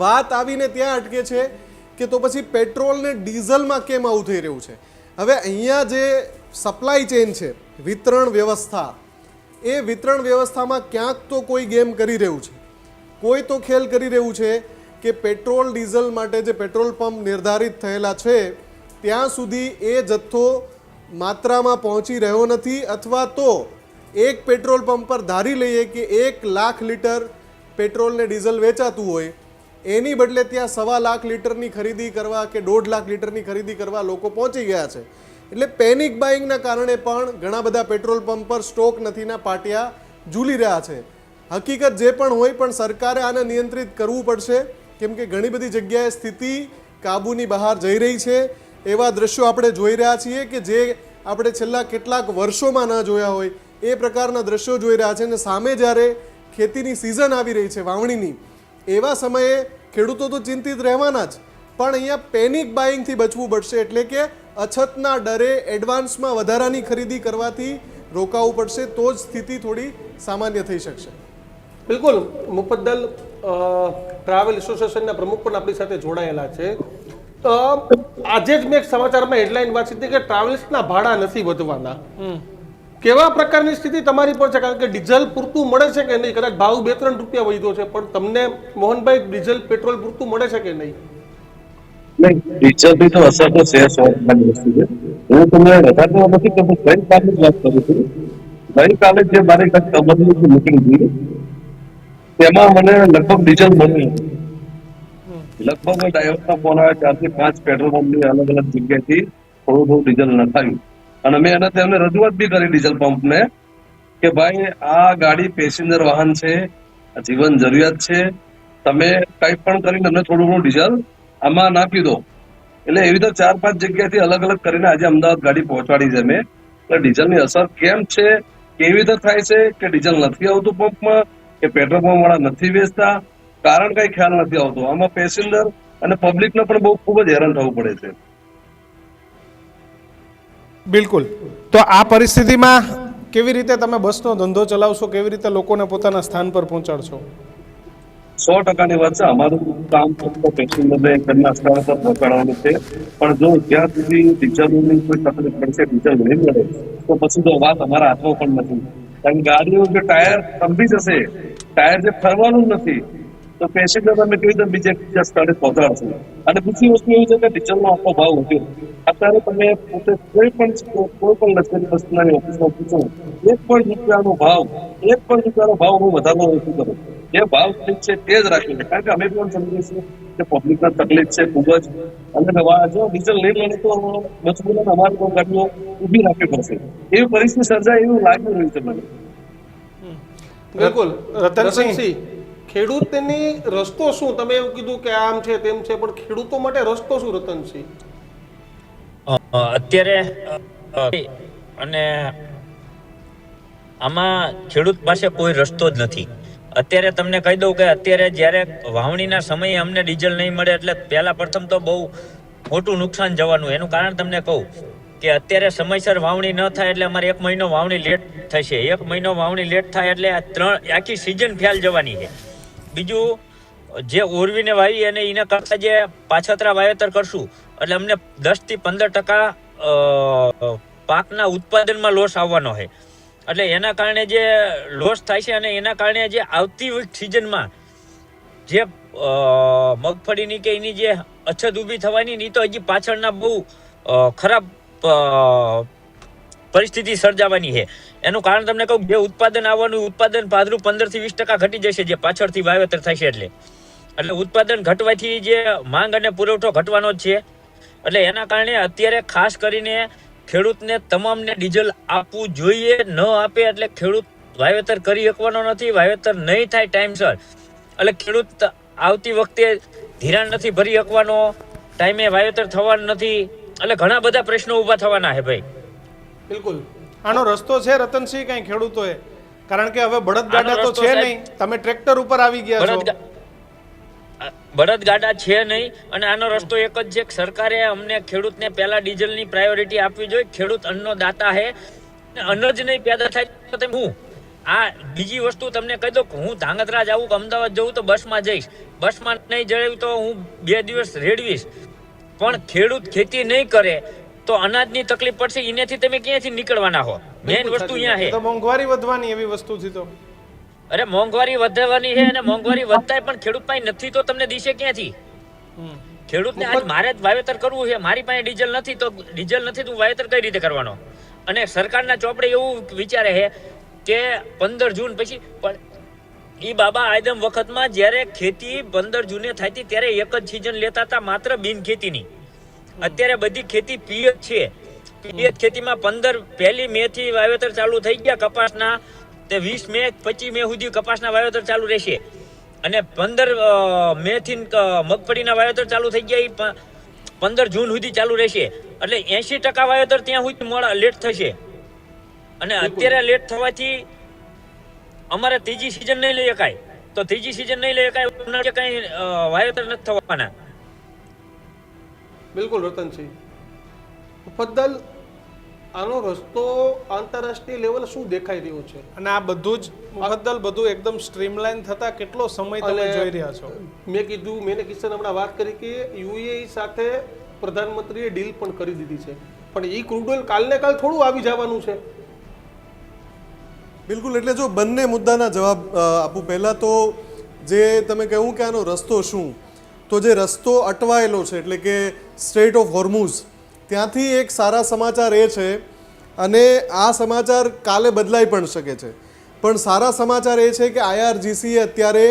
વાત આવીને ત્યાં અટકે છે કે તો પછી પેટ્રોલ ને ડીઝલમાં કેમ આવું થઈ રહ્યું છે? હવે અહીંયા જે સપ્લાય ચેઇન છે, વિતરણ વ્યવસ્થા, એ વિતરણ વ્યવસ્થામાં ક્યાંક તો કોઈ ગેમ કરી રહ્યું છે. કોઈ તો ખેલ કરી રહ્યું છે કે પેટ્રોલ ડીઝલ માટે જે પેટ્રોલ પંપ નિર્ધારિત થયેલા છે ત્યાં સુધી એ જથ્થો માત્રામાં પહોંચી રહ્યો નથી. અથવા તો એક પેટ્રોલ પંપ પર ધારી લઈએ કે 1 લાખ લીટર પેટ્રોલ ને ડીઝલ વેચાતું હોય, એની બદલે ત્યાં 1.25 લાખ લીટરની ખરીદી કરવા કે 1.5 લાખ લીટરની ખરીદી કરવા લોકો પહોંચી ગયા છે. એટલે પેનિક બાઇંગના કારણે પણ ઘણા બધા પેટ્રોલ પંપ પર સ્ટોક નથીના પાટિયા ઝૂલી રહ્યા છે. હકીકત જે પણ હોય પણ સરકારે આને નિયંત્રિત કરવું પડશે. કેમ કે ઘણી બધી જગ્યાએ સ્થિતિ કાબૂની બહાર જઈ રહી છે. એવા દ્રશ્યો આપણે જોઈ રહ્યા છીએ કે જે આપણે છેલ્લા કેટલાક વર્ષોમાં ન જોયા હોય એ પ્રકારના દ્રશ્યો જોઈ રહ્યા છે. અને સામે જ્યારે ખેતીની સિઝન આવી રહી છે વાવણીની, એવા સમયે ખેડૂતો તો ચિંતિત રહેવાના જ, પણ અહીંયા પેનિક બાઇંગથી બચવું પડશે. એટલે કે અછતના ડરે એડવાન્સમાં વધારાની ખરીદી કરવાથી રોકાવું પડશે, તો જ સ્થિતિ થોડી સામાન્ય થઈ શકશે. બિલકુલ મુફદ્દલ ટ્રાવેલ એસોસિએશનના પ્રમુખ પણ આપણી સાથે જોડાયેલા છે. આજે જ મેં એક સમાચારમાં હેડલાઇન વાંચી હતી કે ટ્રાવેલ્સના ભાડા નથી વધવાના. કેવા પ્રકારની સ્થિતિ તમારી પર છે? કારણ કે ડીઝલ પૂરતું મળે છે કે નહીં? કદાચ ભાવ 2-3 રૂપિયા વધ્યો છે, પણ તમને મોહનભાઈ ડીઝલ પેટ્રોલ પૂરતું મળે છે કે નહીં? નહીં, ટીચરની તો અસર તો છે 100%. વસ્તુ છે. હું તમને વધારતો નથી કે હું ગઈકાલે જ વાત કરું છું. ગઈકાલે જે મારી કંપનીની મીટિંગ હતી તેમાં મને લગભગ ડીઝલ મળ્યું હતું. લગભગ ડ્રાઈવરના ફોન આવ્યા 4 થી 5 પેટ્રોલ પંપની અલગ અલગ જગ્યાએથી થોડું ડીઝલ નખાયું. અને મેં તેમને રજૂઆત બી કરી ડીઝલ પંપને કે ભાઈ આ ગાડી પેસેન્જર વાહન છે, જીવન જરૂરિયાત છે, તમે કંઈ પણ કરીને અમને થોડું ઘણું ડીઝલ આમાં નાખી દો. એટલે એવી રીતે 4-5 જગ્યાથી અલગ અલગ કરીને આજે અમદાવાદ ગાડી પહોંચાડી છે મેં. એટલે ડીઝલની અસર કેમ છે, કેવી રીતે થાય છે કે ડીઝલ નથી આવતું પંપમાં, કે પેટ્રોલ પંપ વાળા નથી વેચતા, કારણ કઈ ખ્યાલ નથી આવતો. આમાં પેસેન્જર અને પબ્લિકને પણ બહુ ખૂબ જ હેરાન થવું પડે છે. બિલકુલ. તો આ પરિસ્થિતિમાં કેવી રીતે તમે બસનો ધંધો ચલાવશો? કેવી રીતે લોકોને પોતાના સ્થાન પર પહોંચાડશો? 100%ની વાત છે. અમારું કામ ફક્ત પેસેન્જરને તેમના સ્થળ પર પહોંચાડવાનું છે. પણ જો જ્યાં સુધી ડીઝલની કોઈ તકલીફ પડશે, ડીઝલ નહીં મળે, તો પછી તો વાત અમારા હાથમાં પણ નથી. કારણ કે ગાડીનું જે ટાયર થંભી જશે, ટાયર જે ફરવાનું નથી, તો પેસેન્જર અમે કેવી રીતે બીજા સ્થળે પહોંચાડશું? અને બીજી વસ્તુ એવી છે કે ડીઝલનો આખો ભાવ વધ્યો. અત્યારે તમે પોતે કોઈ પણ લશ્કરી બસની ઓફિસમાં પૂછો, 1 પણ રૂપિયાનો ભાવ હું વધારવા ઓછું કરું. જે ભાવ ઠીક છે તે જ રાખ્યું છે. કારણ કે અમે પણ સમજીએ છીએ કે પબ્લિકને તકલીફ છે ખૂબ જ. અને જો ડીઝલ નહીં મળે તો મજબૂરન અમારી પણ ગાડીઓ ઊભી રાખવી પડશે. એવી પરિસ્થિતિ સર્જાય એવું લાગી રહ્યું છે મને. બિલકુલ રતનસિંહ, ખેડૂતની રસ્તો શું? તમે એવું કીધું કે આમ છે તેમ છે, પણ ખેડૂતો માટે રસ્તો શું રતનસિંહ? અત્યારે અને આમાં ખેડૂત પાસે કોઈ રસ્તો જ નથી. અત્યારે તમને કહી દઉં કે અત્યારે જ્યારે વાવણીના સમયે અમને ડીઝલ નહીં મળે એટલે પહેલા પ્રથમ તો બહુ મોટું નુકસાન જવાનું. એનું કારણ તમને કહું કે અત્યારે સમયસર વાવણી ન થાય એટલે અમારે 1 મહિનો વાવણી લેટ થશે. 1 મહિનો વાવણી લેટ થાય એટલે આખી સિઝન ફેલ જવાની છે. બીજું, જે ઓરવીને વાવી અને એના કરતાં જે પાછતરા વાવેતર કરશું એટલે અમને 10 થી 15% પાકના ઉત્પાદનમાં લોસ આવવાનો છે. એટલે એના કારણે જે લોસ થાય છે અને એના કારણે જે આવતી સિઝનમાં જે મગફળીની કે એની જે અછત ઊભી થવાની ની તો હજી પાછળના બહુ ખરાબ પરિસ્થિતિ સર્જાવાની છે. એનું કારણ તમને કહું, જે ઉત્પાદન આવવાનું ઉત્પાદન ભાદરું 15 થી 20% ઘટી જશે જે પાછળથી વાવેતર થશે. એટલે ઉત્પાદન ઘટવાથી જે માંગ અને પુરવઠો ઘટવાનો જ છે. એટલે એના કારણે અત્યારે ખાસ કરીને ખેડૂતને તમામને ડીઝલ આપવું જોઈએ. ન આપે એટલે ખેડૂત વાવેતર કરી શકવાનો નથી. વાવેતર નહીં થાય ટાઈમસર એટલે ખેડૂત આવતી વખતે ધિરાણ નથી ભરી શકવાનો, ટાઈમે વાવેતર થવાનું નથી. એટલે ઘણા બધા પ્રશ્નો ઊભા થવાના છે ભાઈ. બિલકુલ. આનો રસ્તો છે રતનસિંહ કઈ ખેડૂતોએ? કારણ કે હવે બળદગાડા તો છે નહીં, તમે ટ્રેક્ટર ઉપર આવી ગયા છો. બળદગાડા છે નહીં અને આનો રસ્તો એક જ છે કે સરકારે અમને ખેડૂતને પહેલા ડીઝલની પ્રાયોરિટી આપવી જોઈએ. ખેડૂત અન્નનો દાતા છે. અન્ન જ નહીં પેદા થાય તો તમે હું આ બીજી વસ્તુ તમને કહી દઉં કે હું ધાંગધ્રા જાઉં કે અમદાવાદ જઉં તો બસમાં જઈશ. બસમાં નહીં જવું તો હું 2 દિવસ રેડવીશ. પણ ખેડૂત ખેતી નહીં કરે તો અનાજની તકલીફ પડશે. એનાથી તમે ક્યાંથી નીકળવાના હો? મેઇન વસ્તુ અહીંયા છે. તો મોંઘવારી વધવાની એવી વસ્તુથી તો અરે મોંઘવારી વધવાની છે અને મોંઘવારી વધતાય પણ ખેડૂત પાસે નથી તો તમને દિશે ક્યાંથી? ખેડૂતને આજ મારે જ વાવેતર કરવું છે, મારી પાસે ડીઝલ નથી તો ડીઝલ નથી તો વાવેતર કઈ રીતે કરવાનો? અને સરકારના ચોપડે એવું વિચારે છે કે 15 જૂન પછી પણ ઈ બાબા આદમ વખતમાં જ્યારે ખેતી 15 જૂને થતી ત્યારે એક જ સિઝન લેતા હતા માત્ર બિન ખેતીની. અત્યારે બધી ખેતી પિયત છે. પિયત ખેતીમાં 1 મે થી વાવેતર ચાલુ થઈ ગયા કપાસના. તે 20 મે 25 મે સુધી કપાસના વાવેતર ચાલુ રહેશે અને 15 મે થી મગફળીના વાવેતર ચાલુ થઈ ગયા. 15 જૂન સુધી ચાલુ રહેશે. એટલે 80% વાવેતર ત્યાં સુધી લેટ થશે. અને અત્યારે લેટ થવાથી અમારે ત્રીજી સિઝન નહીં લઈ શકાય. તો ત્રીજી સિઝન નહીં લઈ શકાય કઈ વાવેતર નથી થવાના. બિલકુલ રતનસિંહ. મુફદ્દલ આનો રસ્તો આંતરરાષ્ટ્રીય લેવલ શું દેખાઈ રહ્યો છે? અને આ બધું જ મુફદ્દલ બધું એકદમ સ્ટ્રીમલાઇન થતા કેટલો સમય તમે અને જોઈ રહ્યા છો? મેં કિશન હમણાં વાત કરી કે યુએઈ સાથે પ્રધાનમંત્રીએ ડીલ પણ કરી દીધી છે, પણ એ ક્રૂડ ઓઇલ કાલને કાલ થોડું આવી જવાનું છે. બિલકુલ, એટલે જો બંને મુદ્દાના જવાબ આપું પહેલાં તો જે તમે કહ્યું કે આનો રસ્તો શું, તો જે રસ્તો અટવાયેલો છે એટલે કે સ્ટ્રેટ ઓફ હોર્મુઝ, ત્યાંથી એક સારા સમાચાર એ છે, અને આ સમાચાર કાલે બદલાઈ પણ શકે છે, પણ સારા સમાચાર એ છે કે IRGCએ અત્યારે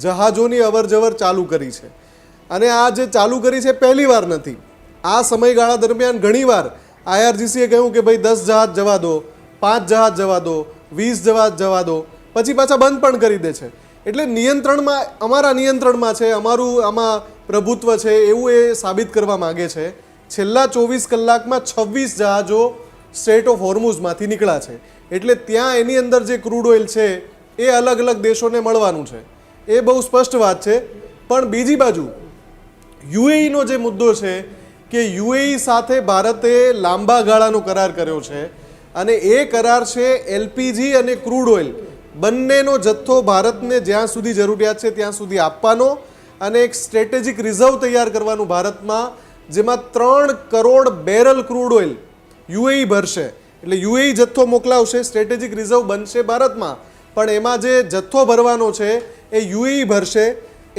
જહાજોની અવરજવર ચાલુ કરી છે. અને આ જે ચાલુ કરી છે પહેલી વાર નથી. આ સમયગાળા દરમિયાન ઘણીવાર IRGCએ કહ્યું કે ભાઈ 10 જહાજ જવા દો, 5 જહાજ જવા દો, 20 જહાજ જવા દો, પછી પાછા બંધ પણ કરી દે છે. એટલે નિયંત્રણમાં, અમારા નિયંત્રણમાં છે, અમારું આમાં પ્રભુત્વ છે એવું એ સાબિત કરવા માગે છે. છેલ્લા 24 કલાકમાં 26 જહાજો સ્ટ્રેટ ઓફ હોર્મુઝમાંથી નીકળ્યા છે. એટલે ત્યાં એની અંદર જે ક્રૂડ ઓઇલ છે એ અલગ અલગ દેશોને મળવાનું છે, એ બહુ સ્પષ્ટ વાત છે. પણ બીજી બાજુ યુએઈનો જે મુદ્દો છે કે યુએઈ સાથે ભારતે લાંબા ગાળાનો કરાર કર્યો છે, અને એ કરાર છે LPG અને ક્રૂડ ઓઇલ બંનેનો જથ્થો ભારતને જ્યાં સુધી જરૂરિયાત છે ત્યાં સુધી આપવાનો, અને એક સ્ટ્રેટેજિક રિઝર્વ તૈયાર કરવાનું ભારતમાં, જેમાં 3 crore barrel crude oil UAE ભરશે. એટલે યુએઈ જથ્થો મોકલાવશે, સ્ટ્રેટેજિક રિઝર્વ બનશે ભારતમાં, પણ એમાં જે જથ્થો ભરવાનો છે એ યુએઈ ભરશે.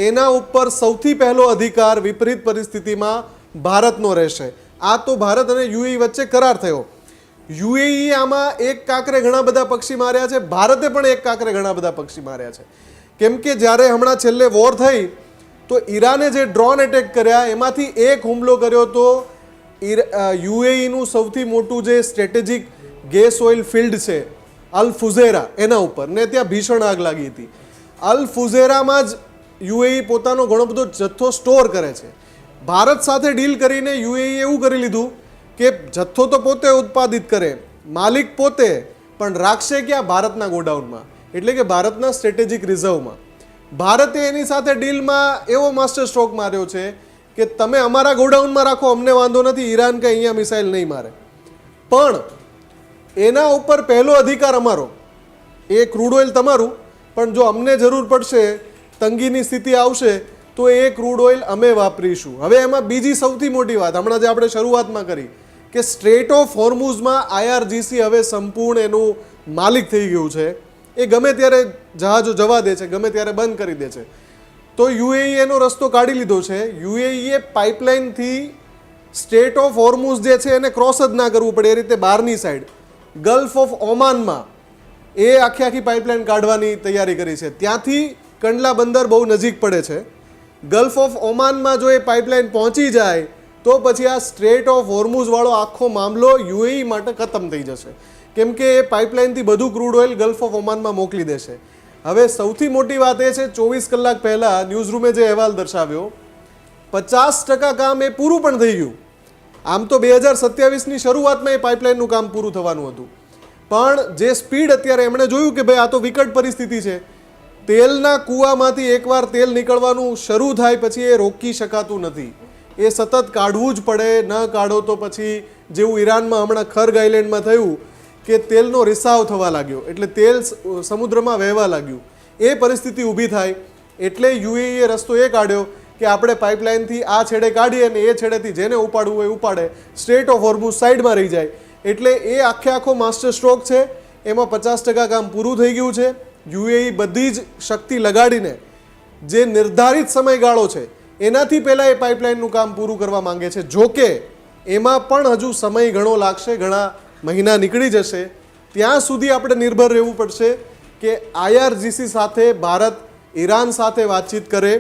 એના ઉપર સૌથી પહેલો અધિકાર વિપરીત પરિસ્થિતિમાં ભારતનો રહેશે. આ તો ભારત અને યુએઈ વચ્ચે કરાર થયો. યુએઈ આમાં એક કાંકરે ઘણા બધા પક્ષી માર્યા છે, ભારતે પણ એક કાંકરે ઘણા બધા પક્ષી માર્યા છે. કેમ કે જ્યારે હમણાં છેલ્લે વોર થઈ તો ઈરાને જે ડ્રોન એટેક કર્યા એમાંથી એક હુમલો કર્યો તો યુએઈનું સૌથી મોટું જે સ્ટ્રેટેજિક ગેસ ઓઇલ ફિલ્ડ છે અલ ફુઝેરા, એના ઉપર, ને ત્યાં ભીષણ આગ લાગી હતી. અલ ફુઝેરામાં જ યુએઈ પોતાનો ઘણો બધો જથ્થો સ્ટોર કરે છે. ભારત સાથે ડીલ કરીને યુએઈ એવું કરી લીધું કે જથ્થો તો પોતે ઉત્પાદિત કરે, માલિક પોતે, પણ રાખશે ક્યાં? ભારતના ગોડાઉનમાં, એટલે કે ભારતના સ્ટ્રેટેજિક રિઝર્વમાં. ભારતે એની સાથે ડીલમાં એવો માસ્ટર સ્ટ્રોક માર્યો છે કે તમે અમારા ગોડાઉનમાં રાખો, અમને વાંધો નથી, ઈરાન કે અહીંયા મિસાઇલ નહીં મારે, પણ એના ઉપર પહેલો અધિકાર અમારો. એ ક્રૂડ ઓઇલ તમારું, પણ જો અમને જરૂર પડશે, તંગીની સ્થિતિ આવશે, તો એ ક્રૂડ ઓઇલ અમે વાપરીશું. હવે એમાં બીજી સૌથી મોટી વાત, હમણાં જે આપણે શરૂઆતમાં કરી કે સ્ટ્રેટ ઓફ હોર્મુઝમાં IRGC હવે સંપૂર્ણ એનું માલિક થઈ ગયું છે. એ ગમે ત્યારે જહાજો જવા દે છે, ગમે ત્યારે બંધ કરી દે છે. તો યુએઈ એનો રસ્તો કાઢી લીધો છે. યુએઈએ પાઇપલાઇનથી સ્ટ્રેટ ઓફ હોર્મુઝ જે છે એને ક્રોસ જ ના કરવું પડે, એ રીતે બહારની સાઈડ ગલ્ફ ઓફ ઓમાનમાં એ આખી પાઇપલાઇન કાઢવાની તૈયારી કરી છે. ત્યાંથી કંડલા બંદર બહુ નજીક પડે છે. ગલ્ફ ઓફ ઓમાનમાં જો એ પાઇપલાઇન પહોંચી જાય તો પછી આ સ્ટ્રેટ ઓફ હોર્મુઝવાળો આખો મામલો યુએઈ માટે ખતમ થઈ જશે, કેમ કે એ પાઇપલાઇનથી બધું ક્રૂડ ઓઇલ ગલ્ફ ઓફ ઓમાનમાં મોકલી દેશે. હવે સૌથી મોટી વાત એ છે, 24 કલાક પહેલાં ન્યૂઝરૂમે જે અહેવાલ દર્શાવ્યો, 50% કામ એ પૂરું પણ થઈ ગયું. આમ તો 2027ની શરૂઆતમાં એ પાઇપલાઇનનું કામ પૂરું થવાનું હતું, પણ જે સ્પીડ અત્યારે એમણે જોયું કે ભાઈ આ તો વિકટ પરિસ્થિતિ છે, તેલના કૂવામાંથી એકવાર તેલ નીકળવાનું શરૂ થાય પછી એ રોકી શકાતું નથી, એ સતત કાઢવું જ પડે. ન કાઢો તો પછી જેવું ઈરાનમાં હમણાં ખર્ગ આઇલેન્ડમાં થયું કે તેલનો રિસાવ થવા લાગ્યો, એટલે તેલ સમુદ્રમાં વહેવા લાગ્યું, એ પરિસ્થિતિ ઊભી થાય. એટલે યુએઈએ રસ્તો એ કાઢ્યો કે આપણે પાઇપલાઇનથી આ છેડે કાઢીએ અને એ છેડેથી જેને ઉપાડવું હોય ઉપાડે, સ્ટ્રેટ ઓફ હોર્મુઝ સાઈડમાં રહી જાય. એટલે એ આખો માસ્ટર સ્ટ્રોક છે. એમાં 50% કામ પૂરું થઈ ગયું છે. યુએઈ બધી જ શક્તિ લગાડીને જે નિર્ધારિત સમયગાળો છે એનાથી પહેલાં એ પાઇપલાઇનનું કામ પૂરું કરવા માંગે છે. જોકે એમાં પણ હજુ સમય ઘણો લાગશે, ઘણા મહિના નીકળી જશે. ત્યાં સુધી આપણે નિર્ભર રહેવું પડશે કે IRGC સાથે ભારત ઈરાન સાથે વાતચીત કરે.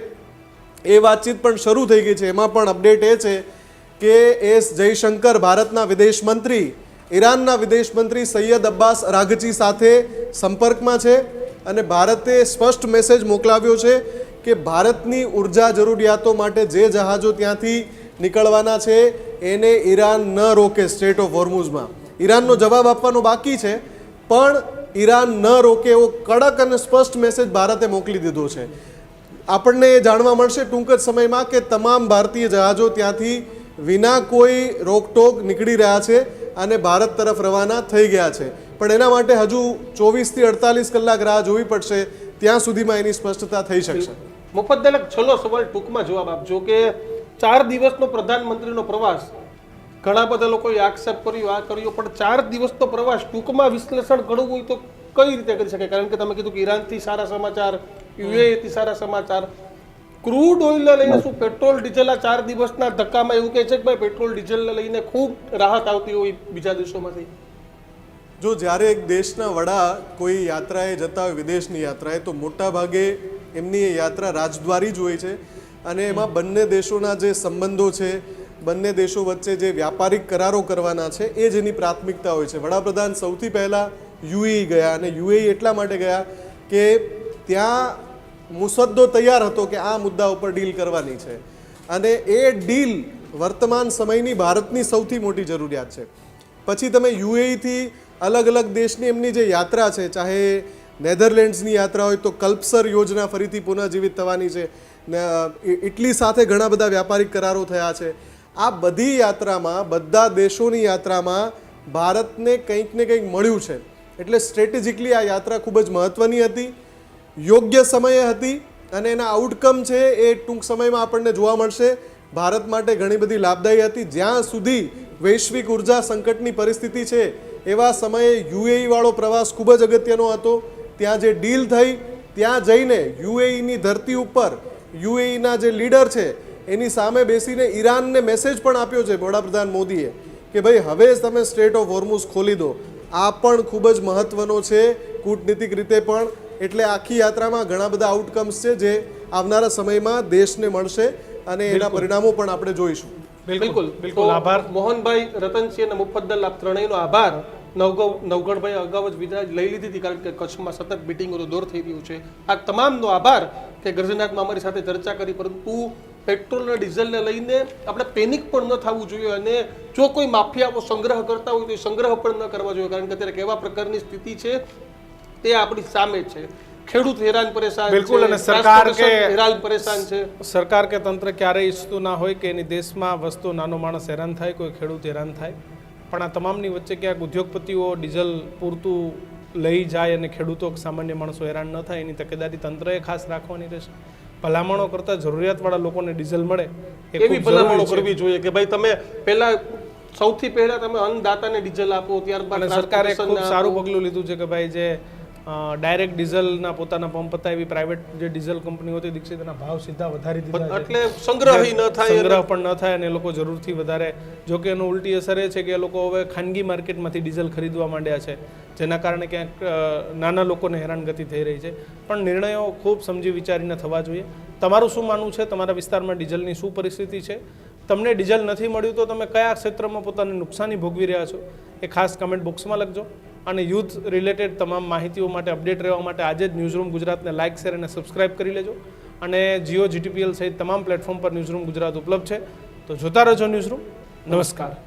એ વાતચીત પણ શરૂ થઈ ગઈ છે. એમાં પણ અપડેટ એ છે કે એસ જયશંકર, ભારતના વિદેશ મંત્રી, ઈરાનના વિદેશ મંત્રી સૈયદ અબ્બાસ અરાઘચી સાથે સંપર્કમાં છે, અને ભારતે સ્પષ્ટ મેસેજ મોકલાવ્યો છે કે ભારતની ઉર્જા જરૂરિયાતો માટે જે જહાજો ત્યાંથી નીકળવાના છે એને ઈરાન ન રોકે સ્ટ્રેટ ઓફ હોર્મુઝમાં. ઈરાનનો જવાબ આપવાનો બાકી છે, પણ ઈરાન ન રોકે એવો કડક અને સ્પષ્ટ મેસેજ ભારતે મોકલી દીધો છે. આપણને એ જાણવા મળશે ટૂંક જ સમયમાં કે તમામ ભારતીય જહાજો ત્યાંથી વિના કોઈ રોકટોક નીકળી રહ્યા છે, અને ભારત તરફ રવાના થઈ ગયા છે. પણ એના માટે હજુ 24 થી 48 કલાક રાહ જોવી પડશે, ત્યાં સુધીમાં એની સ્પષ્ટતા થઈ શકશે. મુફદ્દલ એક છેલ્લો સવાલ ટૂંકમાં જવાબ આપજો કે 4 દિવસનો પ્રધાનમંત્રીનો પ્રવાસ, ઘણા બધા લોકોએ આક્ષેપ કર્યો, આ કર્યો, પણ 4 દિવસનો પ્રવાસ ટૂંકમાં વિશ્લેષણ કરવું હોય તો કઈ રીતે કરી શકાય? કારણ કે તમે કીધું કે ઈરાનથી સારા સમાચાર, યુએઈથી સારા સમાચાર, ક્રૂડ ઓઇલને લઈને શું પેટ્રોલ ડીઝલ આ 4 દિવસના ધક્કામાં એવું કહે છે કે ભાઈ પેટ્રોલ ડીઝલને લઈને ખૂબ રાહત આવતી હોય બીજા દેશોમાંથી? જો જ્યારે એક દેશના વડા કોઈ યાત્રાએ જતા હોય, વિદેશની યાત્રાએ, તો મોટા ભાગે એમની એ યાત્રા રાજદ્વારી જ હોય છે. અને એમાં બંને દેશોના જે સંબંધો છે, બંને દેશો વચ્ચે જે વ્યાપારિક કરારો કરવાના છે, એ જ એની પ્રાથમિકતા હોય છે. વડાપ્રધાન સૌથી પહેલાં યુએઈ ગયા, અને યુએઈ એટલા માટે ગયા કે ત્યાં મુસદ્દો તૈયાર હતો કે આ મુદ્દા ઉપર ડીલ કરવાની છે, અને એ ડીલ વર્તમાન સમયની ભારતની સૌથી મોટી જરૂરિયાત છે. પછી તમે યુએઈથી અલગ અલગ દેશની એમની જે યાત્રા છે, ચાહે નેધરલેન્ડ્સની યાત્રા હોય તો કલ્પસર યોજના ફરીથી પુનઃજીવિત થવાની છે, ઇટલી સાથે ઘણા બધા વ્યાપારિક કરારો થયા છે. આ બધી યાત્રામાં, બધા દેશોની યાત્રામાં ભારતને કંઈક ને કંઈક મળ્યું છે. એટલે સ્ટ્રેટેજિકલી આ યાત્રા ખૂબ જ મહત્વની હતી, યોગ્ય સમયે હતી, અને એના આઉટકમ છે એ ટૂંક સમયમાં આપણને જોવા મળશે. ભારત માટે ઘણી બધી લાભદાયી હતી. જ્યાં સુધી વૈશ્વિક ઉર્જા સંકટની પરિસ્થિતિ છે એવા સમયે યુએઈ વાળો પ્રવાસ ખૂબ જ અગત્યનો હતો. ત્યાં જે ડીલ થઈ, ત્યાં જઈને યુએઈની ધરતી ઉપર યુએઈના જે લીડર છે એની સામે બેસીને ઈરાનને મેસેજ પણ આપ્યો છે વડાપ્રધાન મોદીએ કે ભાઈ હવે જ તમે સ્ટ્રેટ ઓફ હોર્મુઝ ખોલી દો. આ પણ ખૂબ જ મહત્વનો છે કૂટનીતિક રીતે પણ. એટલે આખી યાત્રામાં ઘણા બધા આઉટકમ્સ છે જે આવનારા સમયમાં દેશને મળશે, અને એના પરિણામો પણ આપણે જોઈશું. બિલકુલ બિલકુલ. આભાર મોહનભાઈ, રતનસિંહ અને મુફદ્દલ, આપ ત્રણેયનો આભાર. નવગણભાઈ અગાઉ જ વિદાય લઈ લીધી હતી કારણ કે કચ્છમાં સતત મિટિંગોનો દોર થઈ રહ્યું છે. આ તમામનો આભાર કે ગર્જનાથમાં અમારી સાથે ચર્ચા કરી. પરંતુ પેટ્રોલ અને ડીઝલને લઈને આપણે પેનિક પણ ન થવું જોઈએ, અને જો કોઈ માફિયાઓ સંગ્રહ કરતા હોય તો એ સંગ્રહ પણ ન કરવા જોઈએ, કારણ કે અત્યારે કેવા પ્રકારની સ્થિતિ છે તે આપણી સામે છે. ખેડૂત હેરાન પરેશાન છે, બિલકુલ. અને સરકાર કે હેરાન પરેશાન છે. સરકાર કે તંત્ર ક્યારેય ઈચ્છતું ના હોય કે એની દેશમાં વસ્તુ નાનો માણસ હેરાન થાય, કોઈ ખેડૂત હેરાન થાય. પણ આ તમામની વચ્ચે ક્યાંક ઉદ્યોગપતિઓ ડીઝલ પૂરતું લઈ જાય અને ખેડૂતો સામાન્ય માણસો હેરાન ન થાય એની તકેદારી તંત્રએ ખાસ રાખવાની રહેશે. ભલામણો કરતા જરૂરિયાતવાળા લોકોને ડીઝલ મળે એવી ભલામણો કરવી જોઈએ કે ભાઈ તમે પહેલા, સૌથી પહેલા તમે અન્નદાતાને ડીઝલ આપો, ત્યારબાદ સરકારે ખૂબ સારું પગલું લીધું છે કે ભાઈ જે ડાયરેક્ટ ડીઝલના પોતાના પંપ હતા એવી પ્રાઇવેટ જે ડીઝલ કંપનીઓ હતી દીક્ષિત, એના ભાવ સીધા વધારી દીધા છે, એટલે સંગ્રહ ન થાય, સંગ્રહ પણ ન થાય, અને એ લોકો જરૂરથી વધારે. જો કે એનો ઉલટી અસર એ છે કે એ લોકો હવે ખાનગી માર્કેટમાંથી ડીઝલ ખરીદવા માંડ્યા છે, જેના કારણે ક્યાંક નાના લોકોને હેરાનગતિ થઈ રહી છે. પણ નિર્ણયો ખૂબ સમજી વિચારીને થવા જોઈએ. તમારું શું માનવું છે? તમારા વિસ્તારમાં ડીઝલની શું પરિસ્થિતિ છે? તમને ડીઝલ નથી મળ્યું તો તમે કયા ક્ષેત્રમાં પોતાની નુકસાની ભોગવી રહ્યા છો એ ખાસ કમેન્ટ બોક્સમાં લખજો. અને યુથ રિલેટેડ તમામ માહિતીઓ માટે, અપડેટ રહેવા માટે આજે જ ન્યૂઝરૂમ ગુજરાતને લાઇક, શેર અને સબસ્ક્રાઇબ કરી લેજો. અને જીઓ, GTPL સહિત તમામ પ્લેટફોર્મ પર ન્યૂઝરૂમ ગુજરાત ઉપલબ્ધ છે. તો જોતા રહેજો ન્યૂઝરૂમ. નમસ્કાર.